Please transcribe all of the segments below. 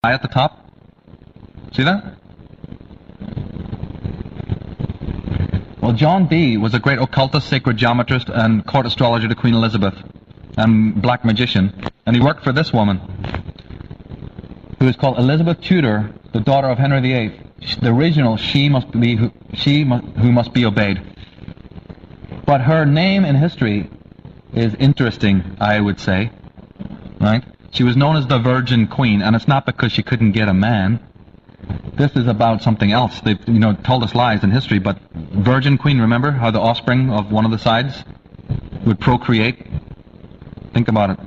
at the top. See that? Well, John Dee was a great occultist, sacred geometrist, and court astrologer to Queen Elizabeth, and black magician. And he worked for this woman, who is called Elizabeth Tudor, the daughter of Henry VIII. The original, she who must be obeyed. But her name in history is interesting, I would say. Right? She was known as the Virgin Queen, and it's not because she couldn't get a man. This is about something else. They've, told us lies in history, but Virgin Queen, remember how the offspring of one of the sides would procreate? Think about it.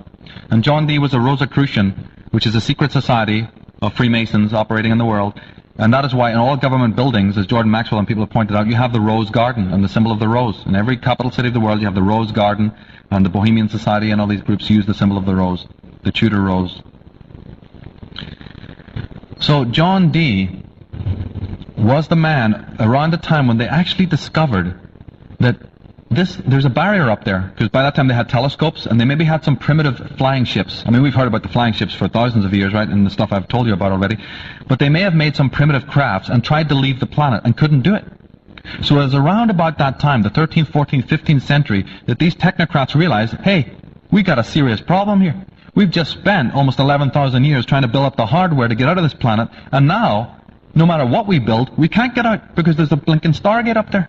And John Dee was a Rosicrucian, which is a secret society of Freemasons operating in the world. And that is why in all government buildings, as Jordan Maxwell and people have pointed out, you have the Rose Garden and the symbol of the rose. In every capital city of the world, you have the Rose Garden, and the Bohemian Society and all these groups use the symbol of the rose, the Tudor rose. So John Dee was the man around the time when they actually discovered that there's a barrier up there, because by that time they had telescopes, and they maybe had some primitive flying ships. I mean, we've heard about the flying ships for thousands of years, right, and the stuff I've told you about already. But they may have made some primitive crafts and tried to leave the planet and couldn't do it. So it was around about that time, the 13th, 14th, 15th century, that these technocrats realized, hey, we got a serious problem here. We've just spent almost 11,000 years trying to build up the hardware to get out of this planet, and now, no matter what we build, we can't get out because there's a blinking Stargate up there.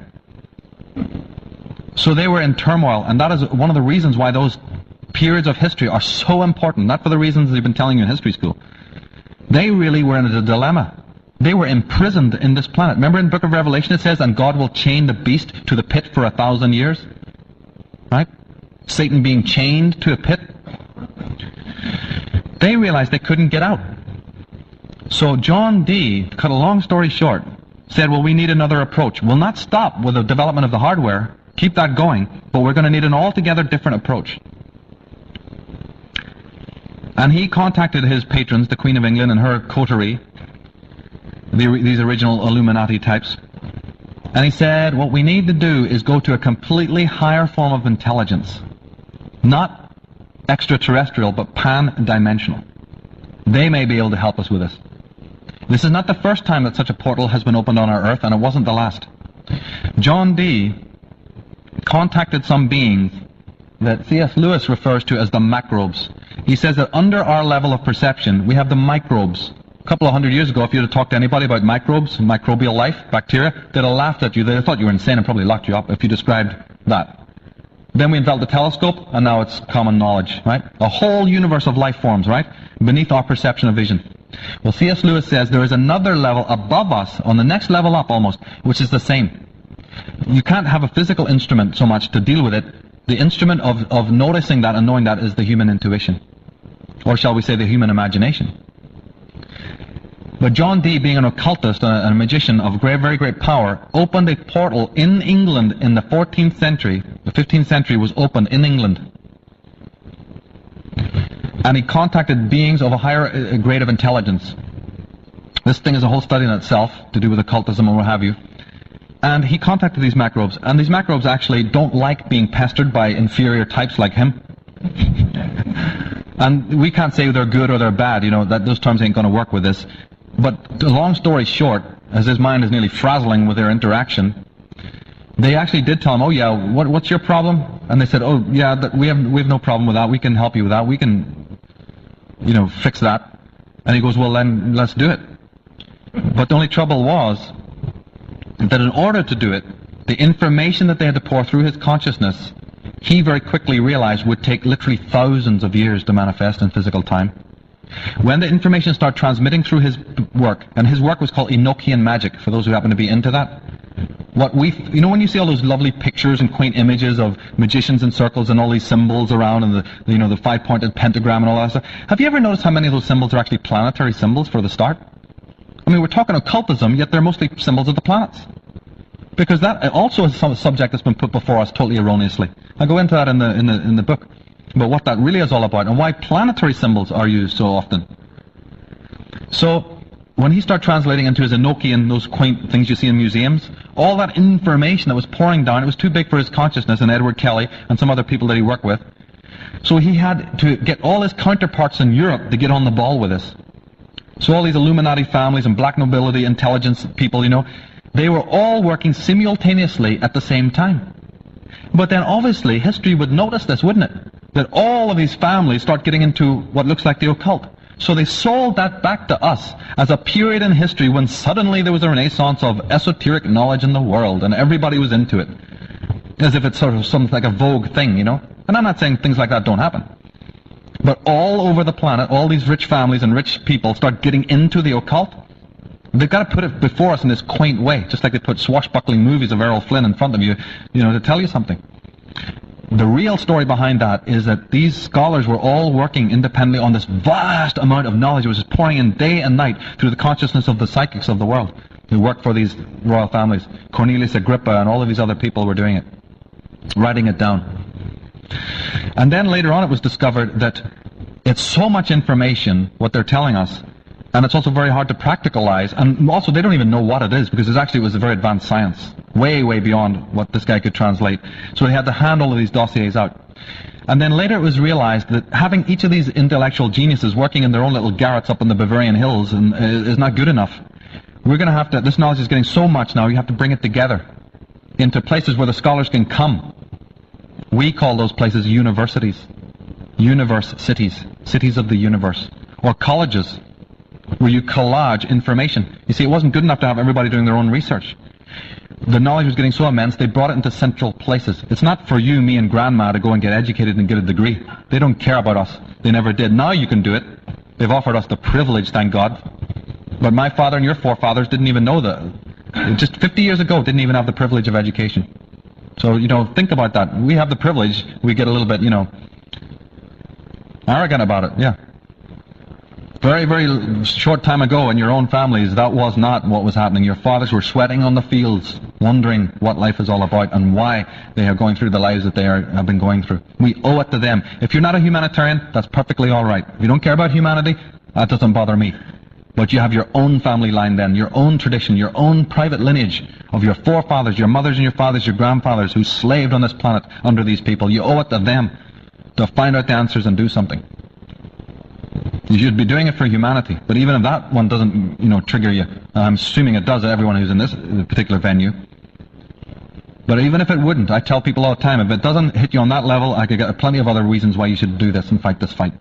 So they were in turmoil, and that is one of the reasons why those periods of history are so important, not for the reasons they've been telling you in history school. They really were in a dilemma. They were imprisoned in this planet. Remember in the book of Revelation it says, and God will chain the beast to the pit for 1,000 years? Right? Satan being chained to a pit. They realized they couldn't get out. So John Dee, to cut a long story short, said, well, we need another approach. We'll not stop with the development of the hardware. Keep that going, but we're going to need an altogether different approach. And he contacted his patrons, the Queen of England and her coterie, these original Illuminati types, and he said, what we need to do is go to a completely higher form of intelligence. Not extraterrestrial, but pan-dimensional. They may be able to help us with this. This is not the first time that such a portal has been opened on our Earth, and it wasn't the last. John Dee contacted some beings that C.S. Lewis refers to as the macrobes. He says that under our level of perception, we have the microbes. A couple of hundred years ago, if you had talked to anybody about microbes, microbial life, bacteria, they'd have laughed at you. They'd have thought you were insane and probably locked you up if you described that. Then we invented the telescope, and now it's common knowledge, right? A whole universe of life forms, right? Beneath our perception of vision. Well, C.S. Lewis says there is another level above us, on the next level up almost, which is the same. You can't have a physical instrument so much to deal with it. The instrument of noticing that and knowing that is the human intuition. Or shall we say the human imagination. But John Dee, being an occultist and a magician of very great power, opened a portal in England in the 14th century. The 15th century was opened in England. And he contacted beings of a higher grade of intelligence. This thing is a whole study in itself to do with occultism and what have you. And he contacted these macrobes, and these macrobes actually don't like being pestered by inferior types like him. And we can't say they're good or they're bad, that those terms ain't going to work with this. But the long story short, as his mind is nearly frazzling with their interaction, they actually did tell him, oh yeah, what's your problem? And they said, oh yeah, we have no problem with that, we can help you with that, we can, fix that. And he goes, well then, let's do it. But the only trouble was that in order to do it, the information that they had to pour through his consciousness, he very quickly realized would take literally thousands of years to manifest in physical time. When the information started transmitting through his work, and his work was called Enochian magic, for those who happen to be into that, when you see all those lovely pictures and quaint images of magicians in circles and all these symbols around and the five-pointed pentagram and all that stuff, have you ever noticed how many of those symbols are actually planetary symbols for the start? I mean, we're talking occultism, yet they're mostly symbols of the planets. Because that also is some subject that's been put before us totally erroneously. I go into that in the book, about what that really is all about and why planetary symbols are used so often. So, when he started translating into his Enochian, those quaint things you see in museums, all that information that was pouring down, it was too big for his consciousness and Edward Kelly and some other people that he worked with. So he had to get all his counterparts in Europe to get on the ball with this. So all these Illuminati families and black nobility intelligence people, they were all working simultaneously at the same time. But then obviously history would notice this, wouldn't it? That all of these families start getting into what looks like the occult. So they sold that back to us as a period in history when suddenly there was a renaissance of esoteric knowledge in the world and everybody was into it. As if it's sort of something like a vogue thing, And I'm not saying things like that don't happen. But all over the planet, all these rich families and rich people start getting into the occult. They've got to put it before us in this quaint way, just like they put swashbuckling movies of Errol Flynn in front of you, to tell you something. The real story behind that is that these scholars were all working independently on this vast amount of knowledge which was pouring in day and night through the consciousness of the psychics of the world who worked for these royal families. Cornelius Agrippa and all of these other people were doing it, writing it down. And then later on it was discovered that it's so much information, what they're telling us, and it's also very hard to practicalize, and also they don't even know what it is, because it was a very advanced science, way, way beyond what this guy could translate. So they had to hand all of these dossiers out. And then later it was realized that having each of these intellectual geniuses working in their own little garrets up in the Bavarian hills is not good enough. We're going to have to, this knowledge is getting so much now, you have to bring it together into places where the scholars can come. We call those places universities, universe cities, cities of the universe, or colleges, where you collage information. You see, it wasn't good enough to have everybody doing their own research. The knowledge was getting so immense, they brought it into central places. It's not for you, me, and Grandma to go and get educated and get a degree. They don't care about us. They never did. Now you can do it. They've offered us the privilege, thank God. But my father and your forefathers didn't even know that. Just 50 years ago, didn't even have the privilege of education. So, think about that. We have the privilege. We get a little bit, arrogant about it, yeah. Very, very short time ago in your own families, that was not what was happening. Your fathers were sweating on the fields, wondering what life is all about and why they are going through the lives that they have been going through. We owe it to them. If you're not a humanitarian, that's perfectly all right. If you don't care about humanity, that doesn't bother me. But you have your own family line then, your own tradition, your own private lineage of your forefathers, your mothers and your fathers, your grandfathers who slaved on this planet under these people. You owe it to them to find out the answers and do something. You should be doing it for humanity. But even if that one doesn't, trigger you, I'm assuming it does at everyone who's in this particular venue. But even if it wouldn't, I tell people all the time, if it doesn't hit you on that level, I could get plenty of other reasons why you should do this and fight this fight.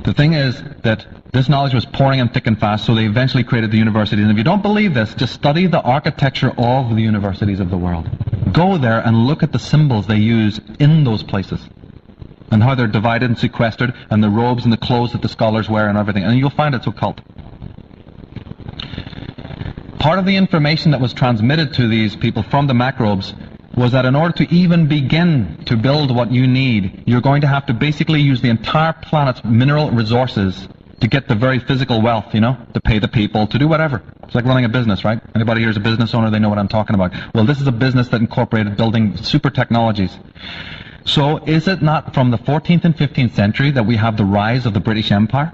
The thing is that this knowledge was pouring in thick and fast, so they eventually created the universities. And if you don't believe this, just study the architecture of the universities of the world. Go there and look at the symbols they use in those places, and how they're divided and sequestered, and the robes and the clothes that the scholars wear and everything, and you'll find it's occult. Part of the information that was transmitted to these people from the macrobes was that in order to even begin to build what you need, you're going to have to basically use the entire planet's mineral resources to get the very physical wealth, to pay the people, to do whatever. It's like running a business, right? Anybody here is a business owner, they know what I'm talking about. Well, this is a business that incorporated building super technologies. So is it not from the 14th and 15th century that we have the rise of the British Empire?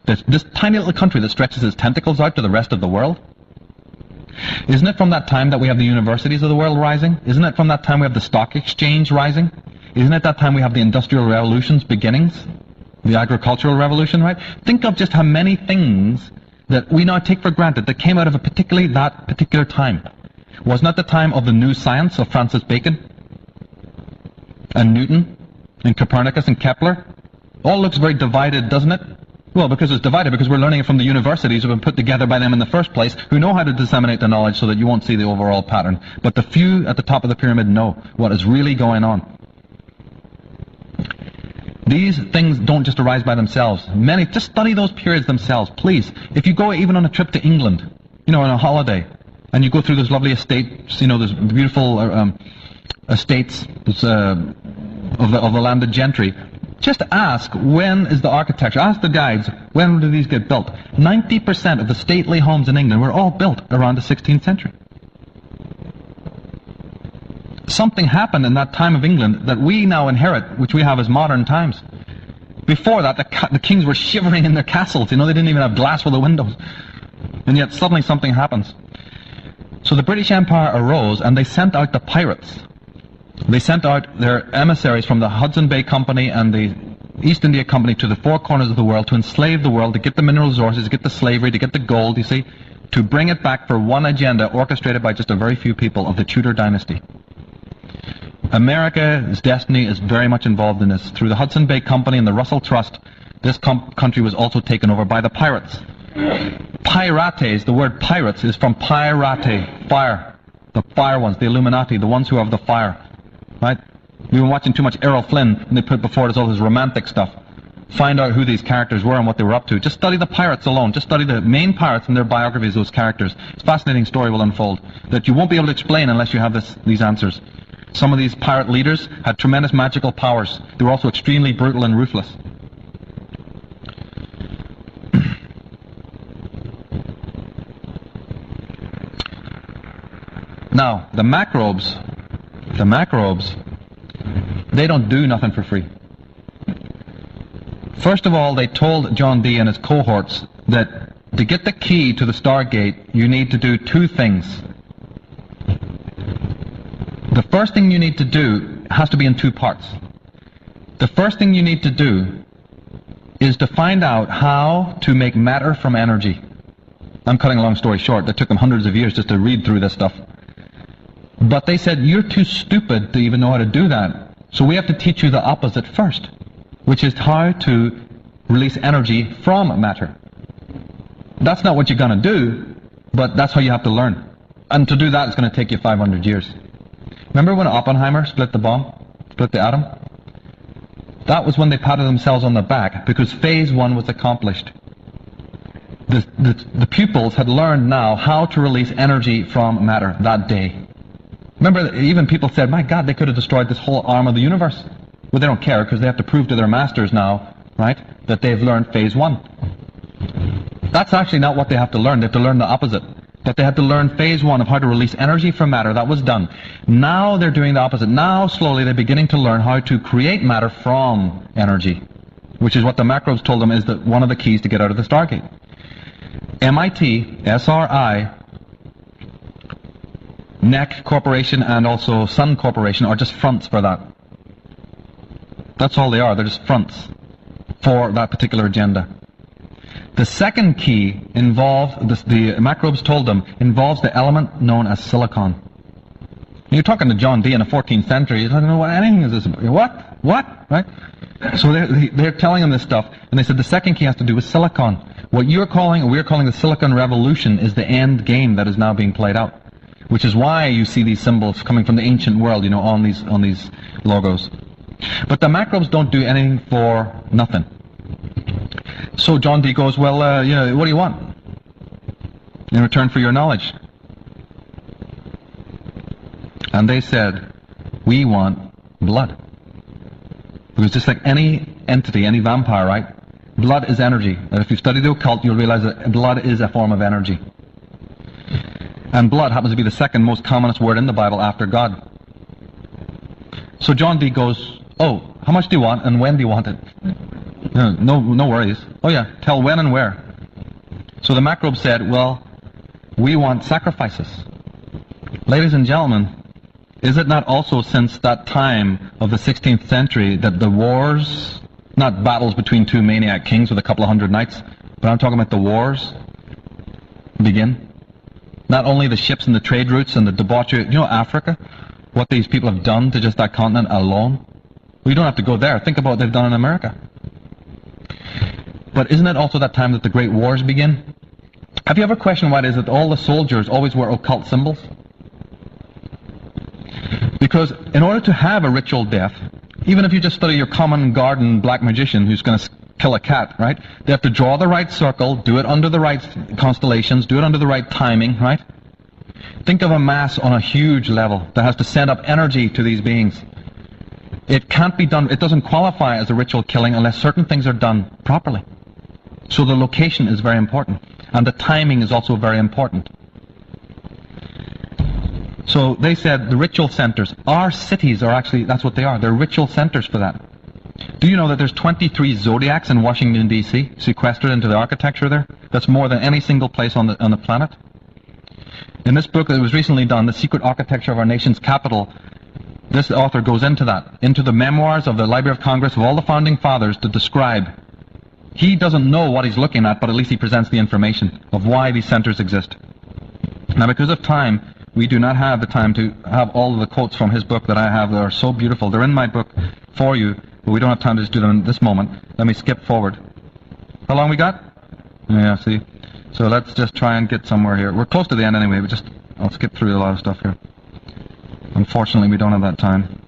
This tiny little country that stretches its tentacles out to the rest of the world? Isn't it from that time that we have the universities of the world rising? Isn't it from that time we have the stock exchange rising? Isn't it that time we have the industrial revolution's beginnings? The agricultural revolution, right? Think of just how many things that we now take for granted that came out of that particular time. Wasn't it the time of the new science of Francis Bacon and Newton and Copernicus and Kepler? All looks very divided, doesn't it? Well, because it's divided, because we're learning it from the universities who have been put together by them in the first place, who know how to disseminate the knowledge so that you won't see the overall pattern. But the few at the top of the pyramid know what is really going on. These things don't just arise by themselves. Just study those periods themselves, please. If you go even on a trip to England, on a holiday, and you go through those lovely estates, those beautiful estates of the landed gentry, just ask, when is the architecture? Ask the guides, when do these get built? 90% of the stately homes in England were all built around the 16th century. Something happened in that time of England that we now inherit, which we have as modern times. Before that, the kings were shivering in their castles. They didn't even have glass for the windows. And yet suddenly something happens. So the British Empire arose, and they sent out the pirates. They sent out their emissaries from the Hudson Bay Company and the East India Company to the four corners of the world to enslave the world, to get the mineral resources, to get the slavery, to get the gold, you see, to bring it back for one agenda orchestrated by just a very few people of the Tudor dynasty. America's destiny is very much involved in this. Through the Hudson Bay Company and the Russell Trust, this country was also taken over by the pirates. Pirates, the word pirates is from pyrate, fire. The fire ones, the Illuminati, the ones who have the fire. Right? We've been watching too much Errol Flynn, and they put before us all this romantic stuff. Find out who these characters were and what they were up to. Just study the pirates alone. Just study the main pirates and their biographies, those characters. It's a fascinating story will unfold that you won't be able to explain unless you have these answers. Some of these pirate leaders had tremendous magical powers. They were also extremely brutal and ruthless. Now, the macrobes, they don't do nothing for free. First of all, they told John Dee and his cohorts that to get the key to the Stargate, you need to do two things. The first thing you need to do has to be in two parts. The first thing you need to do is to find out how to make matter from energy. I'm cutting a long story short. It took them hundreds of years just to read through this stuff. But they said, you're too stupid to even know how to do that. So we have to teach you the opposite first, which is how to release energy from matter. That's not what you're going to do, but that's how you have to learn. And to do that, it's going to take you 500 years. Remember when Oppenheimer split the bomb, split the atom? That was when they patted themselves on the back, because phase one was accomplished. The pupils had learned now how to release energy from matter that day. Remember, even people said, my God, they could have destroyed this whole arm of the universe. Well, they don't care, because they have to prove to their masters now, right, that they've learned phase one. That's actually not what they have to learn. They have to learn the opposite. That they had to learn phase one of how to release energy from matter. That was done. Now they're doing the opposite. Now, slowly, they're beginning to learn how to create matter from energy, which is what the macros told them is one of the keys to get out of the Stargate. MIT, SRI, NEC Corporation, and also Sun Corporation are just fronts for that. That's all they are. They're just fronts for that particular agenda. The second key involved, the macrobes told them, involves the element known as silicon. You're talking to John Dee in the 14th century. He doesn't know what anything is this about. What? Right? So they're telling him this stuff, and they said the second key has to do with silicon. What we're calling the Silicon Revolution is the end game that is now being played out, which is why you see these symbols coming from the ancient world, on these logos. But the macrobes don't do anything for nothing. So John Dee goes, well, what do you want in return for your knowledge? And they said, we want blood. Because just like any entity, any vampire, right? Blood is energy. And if you study the occult, you'll realize that blood is a form of energy. And blood happens to be the second most commonest word in the Bible after God. So John Dee goes, oh, how much do you want and when do you want it? No worries. Oh yeah, tell when and where. So the macrobe said, well, we want sacrifices. Ladies and gentlemen, is it not also since that time of the 16th century that the wars, not battles between two maniac kings with a couple of hundred knights, but I'm talking about the wars, begin? Not only the ships and the trade routes and the debauchery, Africa, what these people have done to just that continent alone? Well, you don't have to go there. Think about what they've done in America. But isn't it also that time that the great wars begin? Have you ever questioned why it is that all the soldiers always wear occult symbols? Because in order to have a ritual death, even if you just study your common garden black magician who's going to kill a cat, right? They have to draw the right circle, do it under the right constellations, do it under the right timing, right? Think of a mass on a huge level that has to send up energy to these beings. It can't be done, it doesn't qualify as a ritual killing unless certain things are done properly. So the location is very important, and the timing is also very important. So they said the ritual centers, our cities are actually, that's what they are, they're ritual centers for that. Do you know that there's 23 zodiacs in Washington, D.C., sequestered into the architecture there? That's more than any single place on the planet. In this book that was recently done, The Secret Architecture of Our Nation's Capital, This author goes into that, into the memoirs of the Library of Congress of all the founding fathers to describe. He doesn't know what he's looking at, but at least he presents the information of why these centers exist. Now, because of time, we do not have the time to have all of the quotes from his book that I have that are so beautiful. They're in my book for you, but we don't have time to just do them in this moment. Let me skip forward. How long we got? Yeah, see. So let's just try and get somewhere here. We're close to the end anyway. I'll skip through a lot of stuff here. Unfortunately, we don't have that time.